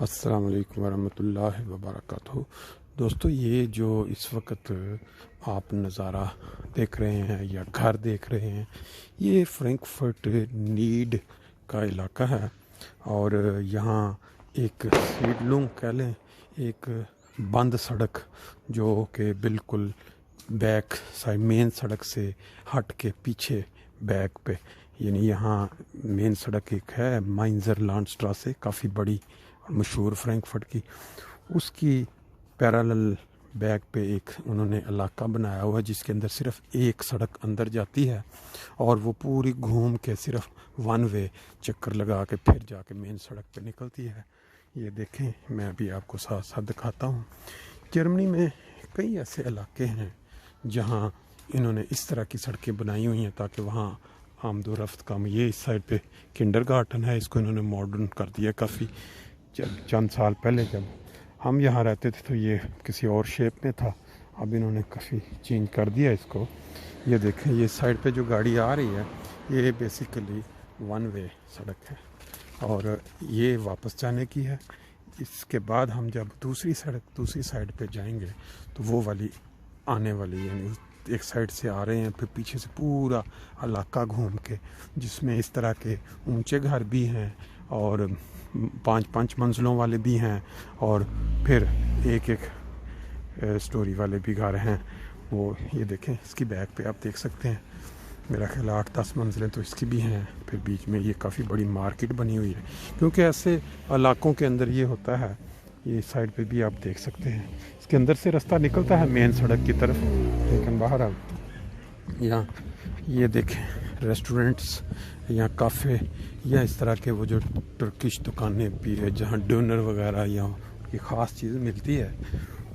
अस्सलाम वालेकुम वरहमतुल्लाहि वबरकातुहू। दोस्तों, ये जो इस वक्त आप नज़ारा देख रहे हैं या घर देख रहे हैं, ये फ्रैंकफर्ट नीड का इलाका है। और यहाँ एक सीडलुंग कह लें, एक बंद सड़क जो कि बिल्कुल बैक साइड मेन सड़क से हट के पीछे बैक पे, यानी यहाँ मेन सड़क एक है माइंजर लांडस्ट्रासे, काफ़ी बड़ी और मशहूर फ्रैंकफर्ट की, उसकी पैरेलल बैक पे एक उन्होंने इलाका बनाया हुआ है जिसके अंदर सिर्फ एक सड़क अंदर जाती है और वो पूरी घूम के सिर्फ वन वे चक्कर लगा के फिर जाके मेन सड़क पे निकलती है। ये देखें, मैं अभी आपको साथ साथ दिखाता हूँ। जर्मनी में कई ऐसे इलाके हैं जहाँ इन्होंने इस तरह की सड़कें बनाई हुई हैं ताकि वहाँ आमदोरफ्त कम। ये इस साइड पे किंडरगार्टन है, इसको इन्होंने मॉडर्न कर दिया काफ़ी। चंद साल पहले जब हम यहाँ रहते थे तो ये किसी और शेप में था, अब इन्होंने काफ़ी चेंज कर दिया इसको। ये देखें, ये साइड पे जो गाड़ी आ रही है ये बेसिकली वन वे सड़क है और ये वापस जाने की है। इसके बाद हम जब दूसरी साइड पे जाएंगे तो वो वाली आने वाली, यानी एक साइड से आ रहे हैं फिर पीछे से पूरा इलाका घूम के, जिसमें इस तरह के ऊंचे घर भी हैं और 5-5 मंजिलों वाले भी हैं और फिर एक स्टोरी वाले भी घर हैं। वो ये देखें, इसकी बैक पे आप देख सकते हैं, मेरा ख्याल 8-10 मंजिलें तो इसकी भी हैं। फिर बीच में ये काफ़ी बड़ी मार्केट बनी हुई है, क्योंकि ऐसे इलाकों के अंदर ये होता है। ये साइड पे भी आप देख सकते हैं, इसके अंदर से रास्ता निकलता है मेन सड़क की तरफ, लेकिन बाहर आप यहाँ ये देखें रेस्टोरेंट्स या काफ़े या इस तरह के वो जो टर्किश दुकानें भी है जहाँ डिनर वगैरह या की ख़ास चीज़ मिलती है,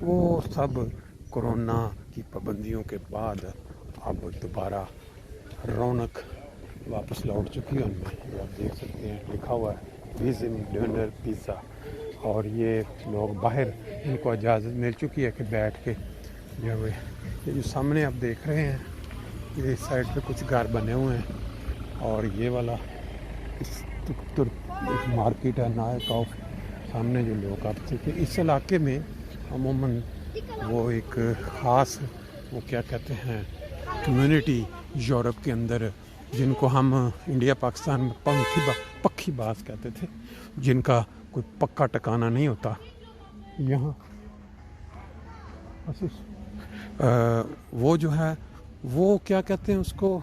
वो सब कोरोना की पाबंदियों के बाद अब दोबारा रौनक वापस लौट चुकी है उनमें। ये आप देख सकते हैं लिखा हुआ है विजिंग डिनर पिज़्ज़ा, और ये लोग बाहर, इनको इजाज़त मिल चुकी है कि बैठ के जो ये जो सामने आप देख रहे हैं, ये इस साइड पे कुछ घर बने हुए हैं और ये वाला इस एक मार्केट है नायक ऑफ, सामने जो लोग आप देखिए इस इलाके में अमूमन वो एक ख़ास वो क्या कहते हैं कम्युनिटी यूरोप के अंदर, जिनको हम इंडिया पाकिस्तान में पक्की बाज कहते थे, जिनका कोई पक्का ठिकाना नहीं होता। यहाँ वो जो है वो क्या कहते हैं उसको,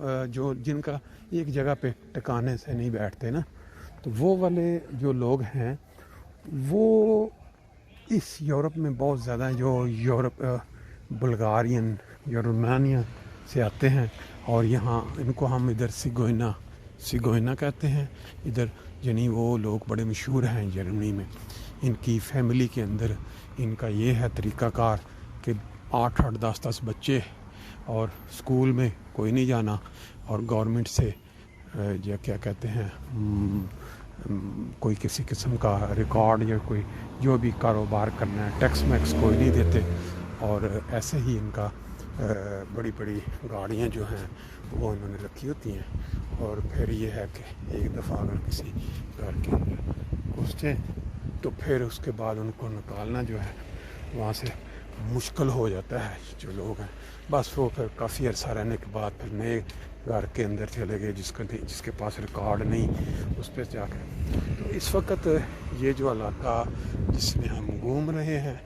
जो जिनका एक जगह पे ठिकाने से नहीं बैठते ना, तो वो वाले जो लोग हैं वो इस यूरोप में बहुत ज़्यादा, जो यूरोप बुल्गारियन या रोमानिया से आते हैं और यहाँ इनको हम इधर सिगोइना कहते हैं इधर, यानी वो लोग बड़े मशहूर हैं जर्मनी में। इनकी फैमिली के अंदर इनका ये है तरीक़ाकार कि 8-8 10-10 बच्चे और स्कूल में कोई नहीं जाना, और गवर्नमेंट से या क्या कहते हैं कोई किसी किस्म का रिकॉर्ड या कोई जो भी कारोबार करना है टैक्स मैक्स कोई नहीं देते। और ऐसे ही इनका बड़ी बड़ी गाड़ियाँ जो हैं वो इन्होंने रखी होती हैं। और फिर ये है कि एक दफ़ा अगर किसी घर के अंदर घुसते तो फिर उसके बाद उनको निकालना जो है वहाँ से मुश्किल हो जाता है। जो लोग हैं बस वो फिर काफ़ी अर्सा रहने के बाद फिर नए घर के अंदर चले गए, जिसके पास रिकॉर्ड नहीं, उस पर जाकर। तो इस वक्त ये जो इलाका जिसमें हम घूम रहे हैं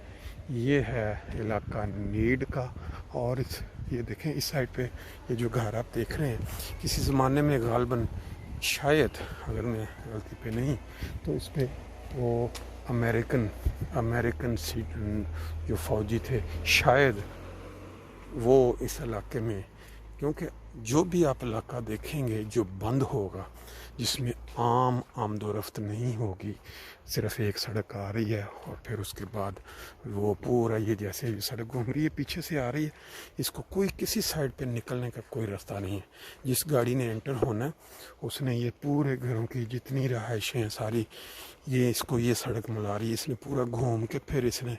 ये है इलाका नीड का। और ये देखें इस साइड पे ये जो घर आप देख रहे हैं, किसी ज़माने में गालबन शायद, अगर मैं गलती पे नहीं, तो इस पे वो अमेरिकन जो फ़ौजी थे शायद वो इस इलाके में, क्योंकि जो भी आप इलाका देखेंगे जो बंद होगा, जिसमें आमदोरफ्त नहीं होगी, सिर्फ एक सड़क आ रही है और फिर उसके बाद वो पूरा ये जैसे सड़क घूम रही है पीछे से आ रही है, इसको कोई किसी साइड पे निकलने का कोई रास्ता नहीं है। जिस गाड़ी ने एंटर होना है उसने ये पूरे घरों की जितनी रहायशें हैं सारी, ये सड़क मिला रही है, इसने पूरा घूम के फिर इसने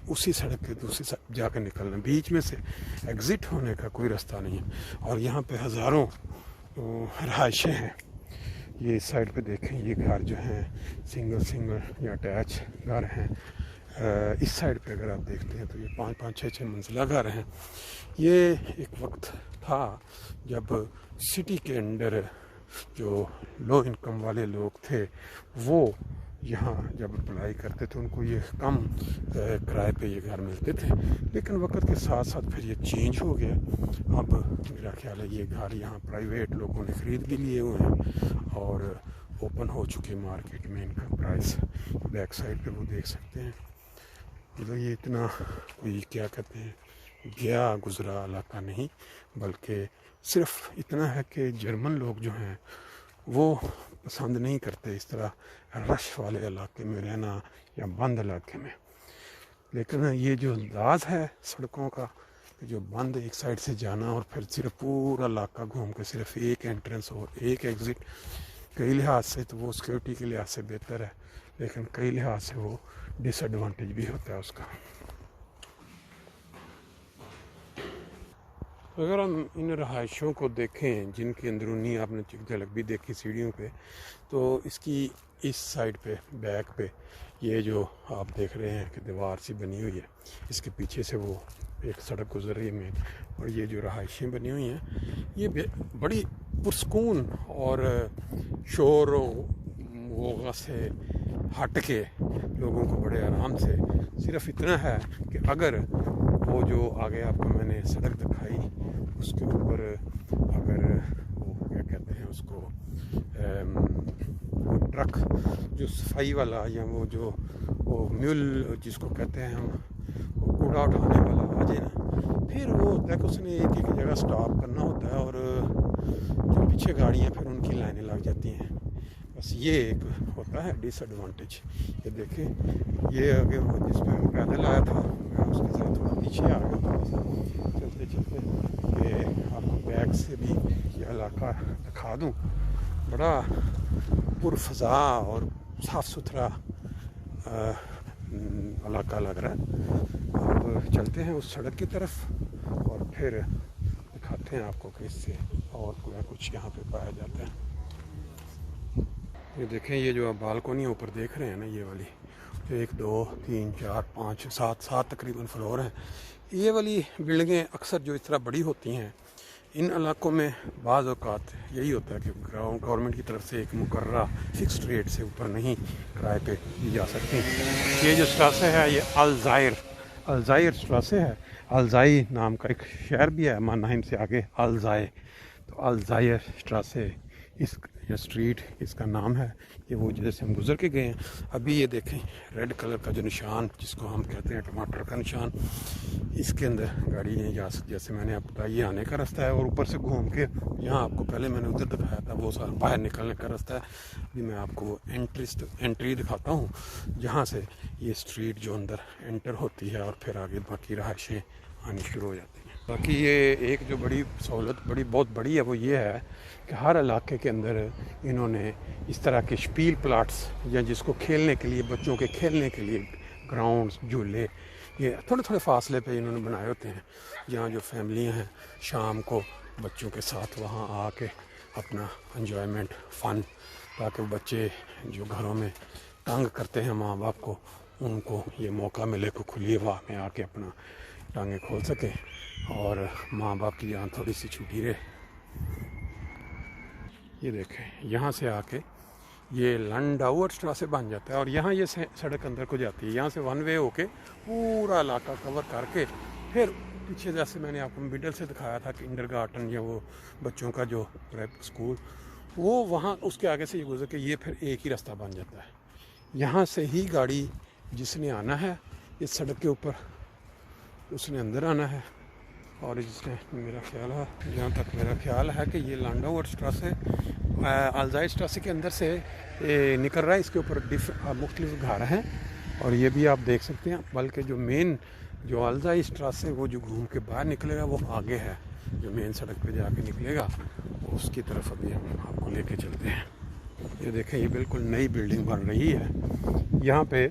उसी सड़क के दूसरी साइड जाकर निकलना, बीच में से एग्ज़िट होने का कोई रास्ता नहीं है। और यहाँ पे हज़ारों रहायशें हैं ये इस साइड पे देखें, ये घर जो हैं सिंगल या अटैच घर हैं। इस साइड पे अगर आप देखते हैं तो ये 5-5, 6-6 मंजिला घर हैं। ये एक वक्त था जब सिटी के अंदर जो लो इनकम वाले लोग थे वो यहाँ जब अप्लाई करते थे उनको ये कम किराए पे ये घर मिलते थे, लेकिन वक्त के साथ साथ फिर ये चेंज हो गया। अब मेरा ख्याल है ये घर यहाँ प्राइवेट लोगों ने ख़रीद भी लिए हुए हैं और ओपन हो चुके मार्केट में। इनका प्राइस बैक साइड पे वो देख सकते हैं। मतलब ये इतना कोई क्या कहते हैं गया गुजरा इलाका नहीं, बल्कि सिर्फ इतना है कि जर्मन लोग जो हैं वो पसंद नहीं करते इस तरह रश वाले इलाके में रहना या बंद इलाके में। लेकिन ये जो अंदाज़ है सड़कों का कि जो बंद एक साइड से जाना और फिर सिर्फ पूरा इलाका घूम के सिर्फ एक एंट्रेंस और एक एग्ज़िट, कई लिहाज से तो वो सिक्योरिटी के लिहाज से बेहतर है, लेकिन कई लिहाज से वो डिसएडवांटेज भी होता है उसका। अगर हम इन रहायशों को देखें जिनकी अंदरूनी आपने झलक भी देखी सीढ़ियों पे, तो इसकी इस साइड पे बैक पे ये जो आप देख रहे हैं कि दीवार सी बनी हुई है, इसके पीछे से वो एक सड़क गुजर रही है मेन, और ये जो रहायशें बनी हुई हैं ये बड़ी पुरस्कून और शोर वोगा से हट के लोगों को बड़े आराम से, सिर्फ इतना है कि अगर वो जो आगे आपको मैंने सड़क दिखाई उसके ऊपर अगर वो क्या कहते हैं उसको वो ट्रक जो सफाई वाला या वो जो वो म्यूल जिसको कहते हैं हम, वो कूड़ा उठाने वाला आ जाए ना, फिर वो होता है कि उसने एक एक जगह स्टॉप करना होता है और जो पीछे गाड़ियाँ फिर उनकी लाइनें लग जाती हैं। बस ये एक होता है डिसएडवांटेज। ये देखें, ये आगे जिस पर मैं पैदल आया था मैं उसके साथ थोड़ा पीछे आ गया चलते चलते कि आपको बैग से भी ये इलाका दिखा दूँ। बड़ा पुरफ़ज़ा और साफ़ सुथरा इलाका लग रहा है। अब चलते हैं उस सड़क की तरफ और फिर दिखाते हैं आपको कि इससे और कुछ यहाँ पे पाया जाता है। ये देखें, ये जो आप बालकोनी ऊपर देख रहे हैं ना, ये वाली 1 2 3 4 5 7 तकरीबन फ्लोर हैं। ये वाली बिल्डिंगें अक्सर जो इस तरह बड़ी होती हैं इन इलाकों में बाज़ औक़ात यही होता है कि गवर्नमेंट की तरफ से एक मुकर्रा फिक्स्ड रेट से ऊपर नहीं किराए पे दी जा सकती। ये जो स्ट्रासे है ये अलजायर स्ट्रासे है। अलजाई नाम का एक शहर भी है मानहाइम से आगे, अलजाए, तो अलजायर स्ट्रासे इस या स्ट्रीट इसका नाम है। ये वो जैसे हम गुज़र के गए हैं। अभी ये देखें रेड कलर का जो निशान जिसको हम कहते हैं टमाटर का निशान, इसके अंदर गाड़ी नहीं जा सकती। जैसे मैंने आपको बताया ये आने का रास्ता है और ऊपर से घूम के यहाँ आपको पहले मैंने उधर दिखाया था वो सारा बाहर निकलने का रास्ता है। अभी मैं आपको वो एंट्री दिखाता हूँ जहाँ से ये स्ट्रीट जो अंदर एंटर होती है और फिर आगे बाकी रहायशें आनी शुरू हो जाती हैं। बाकी ये एक जो बड़ी सहूलत बहुत बड़ी है वो ये है कि हर इलाके के अंदर इन्होंने इस तरह के स्पील प्लाट्स या जिसको खेलने के लिए बच्चों के खेलने के लिए ग्राउंड्स झूले ये थोड़े फासले पे इन्होंने बनाए होते हैं, जहाँ जो फैमिलियाँ हैं शाम को बच्चों के साथ वहाँ आके अपना एंजॉयमेंट फ़न, ताकि बच्चे जो घरों में तंग करते हैं माँ बाप को, उनको ये मौका मिले कि खुली हवा में आके अपना टांगें खोल सकें और माँ बाप की जान थोड़ी सी छूटी रहे। ये देखें, यहाँ से आके ये लंडाउअर स्ट्रासे बन जाता है और यहाँ ये सड़क अंदर को जाती है। यहाँ से वन वे होके पूरा इलाका कवर करके फिर पीछे जैसे मैंने आपको मिडल से दिखाया था किंडरगार्टन या वो बच्चों का जो प्रेप स्कूल, वो वहाँ उसके आगे से ये गुजर के ये फिर एक ही रास्ता बन जाता है। यहाँ से ही गाड़ी जिसने आना है इस सड़क के ऊपर उसने अंदर आना है, और जिसने मेरा ख्याल है जहाँ तक मेरा ख्याल है कि ये लंडाउअर स्ट्रासे अलजाई स्ट्रासे के अंदर से निकल रहा है। इसके ऊपर मुख्तलिफ घर हैं और ये भी आप देख सकते हैं। बल्कि जो मेन जो अलजाई स्ट्रासे वो जो घूम के बाहर निकलेगा वो आगे है, जो मेन सड़क पे जाके निकलेगा उसकी तरफ अभी हम आपको लेके चलते हैं। ये देखें, ये बिल्कुल नई बिल्डिंग बन रही है। यहाँ पे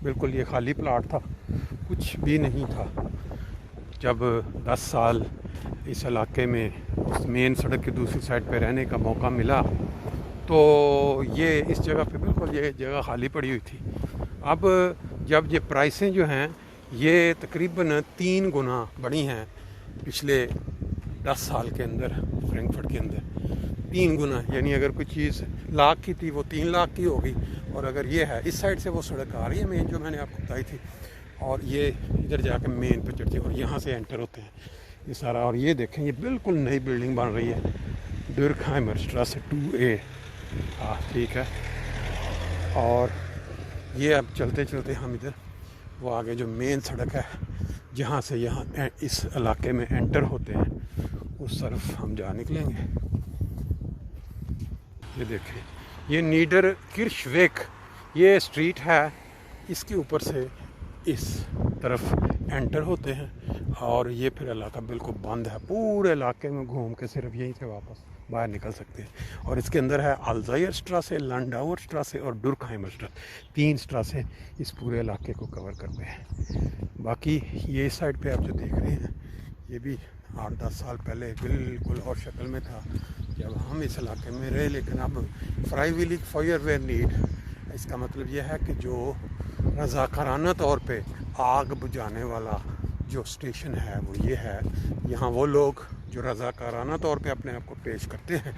बिल्कुल ये खाली प्लाट था, कुछ भी नहीं था। जब 10 साल इस इलाके में उस मेन सड़क की दूसरी साइड पे रहने का मौका मिला तो ये इस जगह पे बिल्कुल ये जगह खाली पड़ी हुई थी। अब जब ये प्राइसें जो हैं ये तकरीबन 3 गुना बढ़ी हैं पिछले 10 साल के अंदर, फ्रैंकफर्ट के अंदर 3 गुना। यानी अगर कोई चीज़ लाख की थी वो 3 लाख की होगी। और अगर ये है, इस साइड से वो सड़क आ रही है मेन जो मैंने आपको बताई थी, और ये इधर जाके मेन पे चढ़ती है और यहाँ से एंटर होते हैं ये सारा। और ये देखें ये बिल्कुल नई बिल्डिंग बन रही है, डुरकहाइमर स्ट्रासे 2A। हाँ ठीक है। और ये अब चलते चलते हम इधर वो आगे जो मेन सड़क है जहाँ से यहाँ इस इलाके में एंटर होते हैं उस तरफ हम जा निकलेंगे। ये देखें ये नीडर किर्शवेक ये स्ट्रीट है, इसके ऊपर से इस तरफ एंटर होते हैं और ये फिर इलाका बिल्कुल बंद है। पूरे इलाके में घूम के सिर्फ यहीं से वापस बाहर निकल सकते हैं। और इसके अंदर है अल्जायर स्ट्रासे, लंडावर स्ट्रासे और डुरकहाइमर स्ट्रासे। 3 स्ट्रासे इस पूरे इलाके को कवर करते हैं। बाकी ये साइड पे आप जो देख रहे हैं ये भी 8-10 साल पहले बिल्कुल और शक्ल में था जब हम इस इलाके में रहे। लेकिन अब फ्राइविलिक फायरवेयर नीड, इसका मतलब यह है कि जो रज़ाकाराना तौर पे आग बुझाने वाला जो स्टेशन है वो ये है। यहाँ वो लोग जो रज़ाकाराना तौर पे अपने आप को पेश करते हैं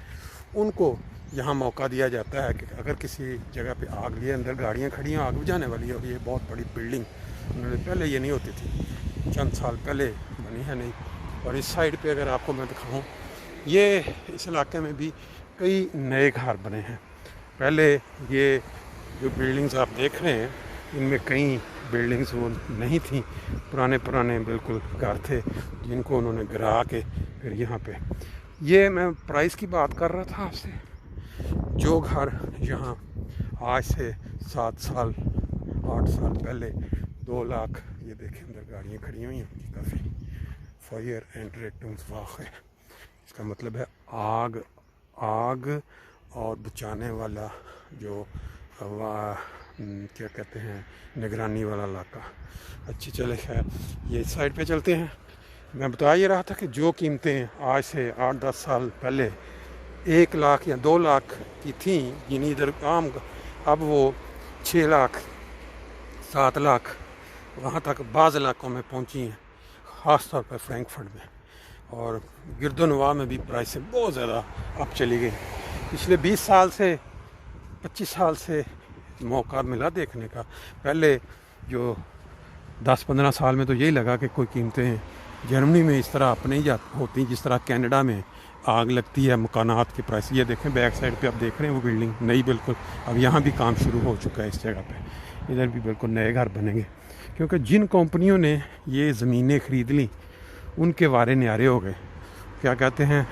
उनको यहाँ मौका दिया जाता है कि अगर किसी जगह पे आग लिए, अंदर गाड़ियाँ खड़ी हैं आग बुझाने वाली है, और ये बहुत बड़ी बिल्डिंग उन्होंने पहले ये नहीं होती थी, चंद साल पहले बनी है नहीं। और इस साइड पे अगर आपको मैं दिखाऊँ, ये इस इलाके में भी कई नए घर बने हैं। पहले ये जो बिल्डिंग्स आप देख रहे हैं इनमें कई बिल्डिंग्स वो नहीं थी, पुराने बिल्कुल घर थे जिनको उन्होंने गिरा के फिर यहाँ पे। ये मैं प्राइस की बात कर रहा था आपसे। जो घर यहाँ आज से 7 साल 8 साल पहले 2 लाख, ये देखें अंदर गाड़ियाँ खड़ी हुई हैं काफ़ी। फायर एंड रेटूम्स वाक़ है, इसका मतलब है आग और बचाने वाला जो क्या कहते हैं निगरानी वाला इलाका। अच्छी चले खैर ये इस साइड पे चलते हैं। मैं बता ये रहा था कि जो कीमतें आज से 8-10 साल पहले 1 लाख या 2 लाख की थी यानी इधर आम, अब वो 6 लाख 7 लाख वहाँ तक बाज़ इलाकों में पहुँची हैं, ख़ास तौर पर फ्रैंकफर्ट में। और गिरदोनवा में भी प्राइसें बहुत ज़्यादा अब चली गई। पिछले 20 साल से 25 साल से मौका मिला देखने का। पहले जो 10-15 साल में तो यही लगा कि कोई कीमतें जर्मनी में इस तरह अपने ही होती जिस तरह कनाडा में आग लगती है मकानात के प्राइस। ये देखें बैक साइड पे आप देख रहे हैं वो बिल्डिंग नई बिल्कुल, अब यहाँ भी काम शुरू हो चुका है इस जगह पे। इधर भी बिल्कुल नए घर बनेंगे क्योंकि जिन कंपनियों ने ये ज़मीनें ख़रीद ली उनके वारे न्यारे हो गए। क्या कहते हैं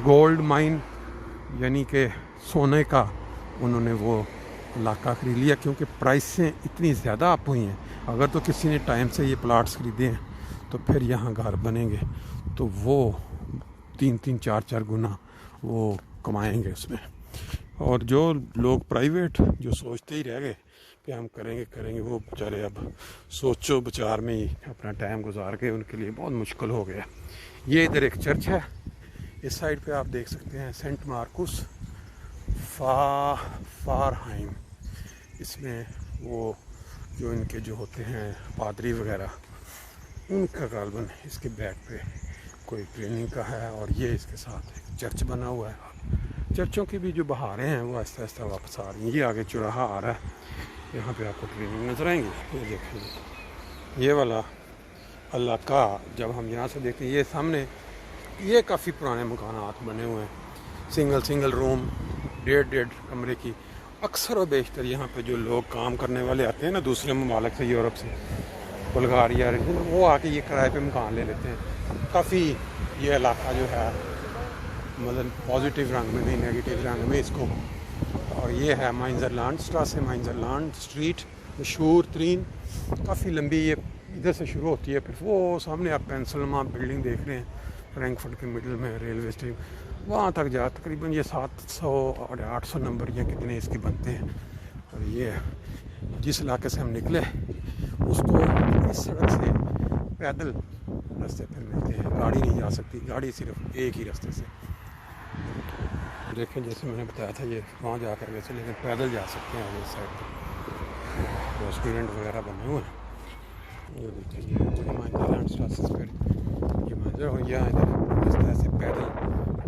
गोल्ड माइन, यानी कि सोने का उन्होंने वो इलाका ख़रीद लिया क्योंकि प्राइसें इतनी ज़्यादा अप हुई हैं। अगर तो किसी ने टाइम से ये प्लाट्स ख़रीदे हैं तो फिर यहाँ घर बनेंगे तो वो 3-3 4-4 गुना वो कमाएंगे उसमें। और जो लोग प्राइवेट जो सोचते ही रह गए कि हम करेंगे वो बेचारे अब सोचो विचार में ही अपना टाइम गुजार के उनके लिए बहुत मुश्किल हो गया। ये इधर एक चर्च है, इस साइड पे आप देख सकते हैं सेंट मार्कुस फारहाइम। इसमें वो जो इनके जो होते हैं पादरी वगैरह उनका गालबन इसके बैक पे कोई ट्रेनिंग का है। और ये इसके साथ एक चर्च बना हुआ है। चर्चों की भी जो बहारें हैं वो आहिस्ता आहिस्ता वापस आ रही हैं। ये आगे चौराहा आ रहा है, यहाँ पे आपको ट्रेनिंग नजर आएंगी। ये देखेंगे ये वाला इलाका जब हम यहाँ से देखते हैं, ये सामने ये काफ़ी पुराने मकानात बने हुए हैं, सिंगल रूम 1.5 कमरे की। अक्सर और बेशतर यहाँ पे जो लोग काम करने वाले आते हैं ना दूसरे ममालिक से, यूरोप से, बुल्गारिया, वो आके ये किराए पे मकान ले लेते हैं। काफ़ी ये इलाका जो है मतलब पॉजिटिव रंग में नहीं नेगेटिव रंग में इसको। और ये है माइंजरलैंड स्ट्रासे, माइंजरलैंड स्ट्रीट मशहूर तरीन, काफ़ी लंबी ये इधर से शुरू होती है। फिर वो सामने आप पेंसिलमा बिल्डिंग देख रहे हैं फ्रैंकफर्ट के मिडल में रेलवे स्टेशन, वहाँ तक जा तकरीबन ये 700 और 800 नंबर या कितने इसके बनते हैं। और ये जिस इलाके से हम निकले उसको इस सड़क से पैदल रास्ते पर मिलते हैं, गाड़ी नहीं जा सकती, गाड़ी सिर्फ एक ही रास्ते से। देखें जैसे मैंने बताया था ये वहाँ जा कर वैसे, लेकिन पैदल जा सकते हैं आगे इस साइड पर। रेस्टोरेंट वगैरह बने हुए हैं। ये देखिए ये पर ये मंजर हो गया इधर। इस तरह से पैदल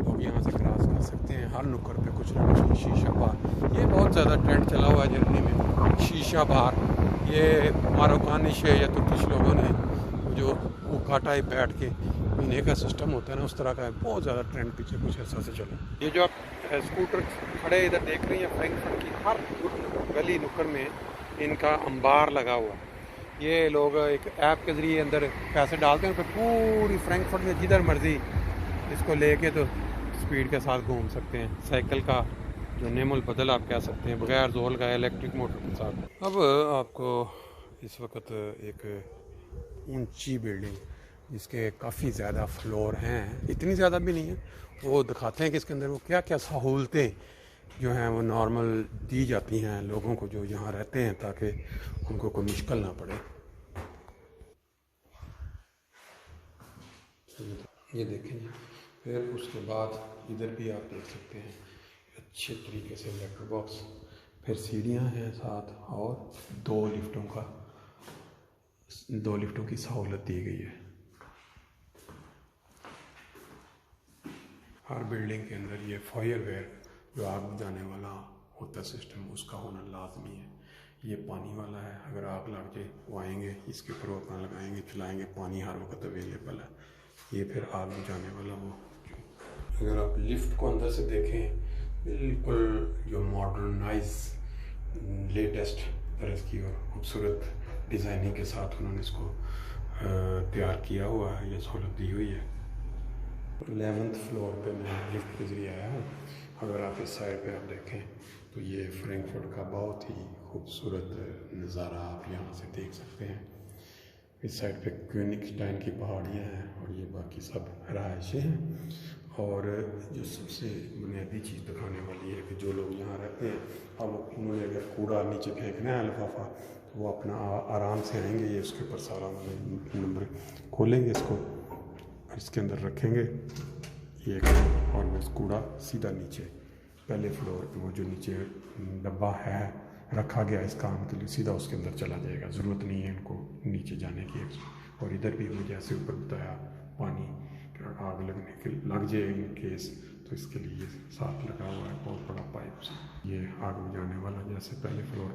लोग यहाँ से क्रॉस कर सकते हैं। हर नुक्कड़ पे कुछ ना कुछ शीशा बार, ये बहुत ज़्यादा ट्रेंड चला हुआ है जर्मनी में, शीशा बार। ये मारोकानिश या तुर्किश लोगों ने जो हुक्का टाइप बैठ के पीने का सिस्टम होता है ना, उस तरह का है। बहुत ज़्यादा ट्रेंड पीछे कुछ ऐसा से चला। ये जो आप स्कूटर खड़े इधर देख रही हैं, फ्रैंकफर्ट की हर गली नुक्कड़ में इनका अंबार लगा हुआ है। ये लोग एक ऐप के ज़रिए अंदर पैसे डालते हैं, उनको पूरी फ्रैंकफर्ट में जिधर मर्ज़ी इसको लेके तो स्पीड के साथ घूम सकते हैं। साइकिल का जो नेमुल बदल आप कह सकते हैं, बगैर जोल का, इलेक्ट्रिक मोटर के साथ। अब आपको इस वक्त एक ऊंची बिल्डिंग जिसके काफ़ी ज़्यादा फ्लोर हैं, इतनी ज़्यादा भी नहीं है, वो दिखाते हैं कि इसके अंदर वो क्या क्या सहूलतें जो हैं वो नॉर्मल दी जाती हैं लोगों को जो यहाँ रहते हैं, ताकि उनको कोई मुश्किल ना पड़े। ये देखें जी। फिर उसके बाद इधर भी आप देख सकते हैं अच्छे तरीके से लेटर बॉक्स, फिर सीढ़ियाँ हैं साथ, और दो लिफ्टों की सहूलत दी गई है। हर बिल्डिंग के अंदर ये फायरवेयर जो आग बुझाने वाला होता है सिस्टम, उसका होना लाजमी है। ये पानी वाला है, अगर आग लग जाए वो आएंगे, इसके ऊपर अपना लगाएंगे, चलाएंगे, पानी हर वक्त अवेलेबल है। ये फिर आग बुझाने वाला वो। अगर आप लिफ्ट को अंदर से देखें, बिल्कुल जो मॉडर्नाइज लेटेस्ट तरह की और खूबसूरत डिज़ाइनिंग के साथ उन्होंने इसको तैयार किया हुआ है, ये सहूलत दी हुई है। 11th फ्लोर पे मैं लिफ्ट के ज़रिए आया हूँ। अगर आप इस साइड पे आप देखें तो ये फ्रैंकफर्ट का बहुत ही खूबसूरत नज़ारा आप यहाँ से देख सकते हैं। इस साइड पे क्यूनिक्सटाइन की पहाड़ियाँ हैं और ये बाकी सब रहायशें हैं। और जो सबसे बुनियादी चीज़ दिखाने वाली है कि जो लोग यहाँ रहते हैं, अब उन्होंने अगर कूड़ा नीचे फेंकना है लिफाफा, तो वो अपना आराम से आएंगे, ये उसके ऊपर सारा नंबर खोलेंगे इसको, इसके अंदर रखेंगे ये, और वो कूड़ा सीधा नीचे पहले फ्लोर पे वो जो नीचे डब्बा है रखा गया इस काम के लिए, सीधा उसके अंदर चला जाएगा। ज़रूरत नहीं है इनको नीचे जाने की। और इधर भी मुझे जैसे ऊपर बताया, पानी आग लगने के लग जाए इन केस, तो इसके लिए साथ लगा हुआ है बहुत बड़ा पाइप से, ये आग बुझाने वाला। जैसे पहले फ्लोर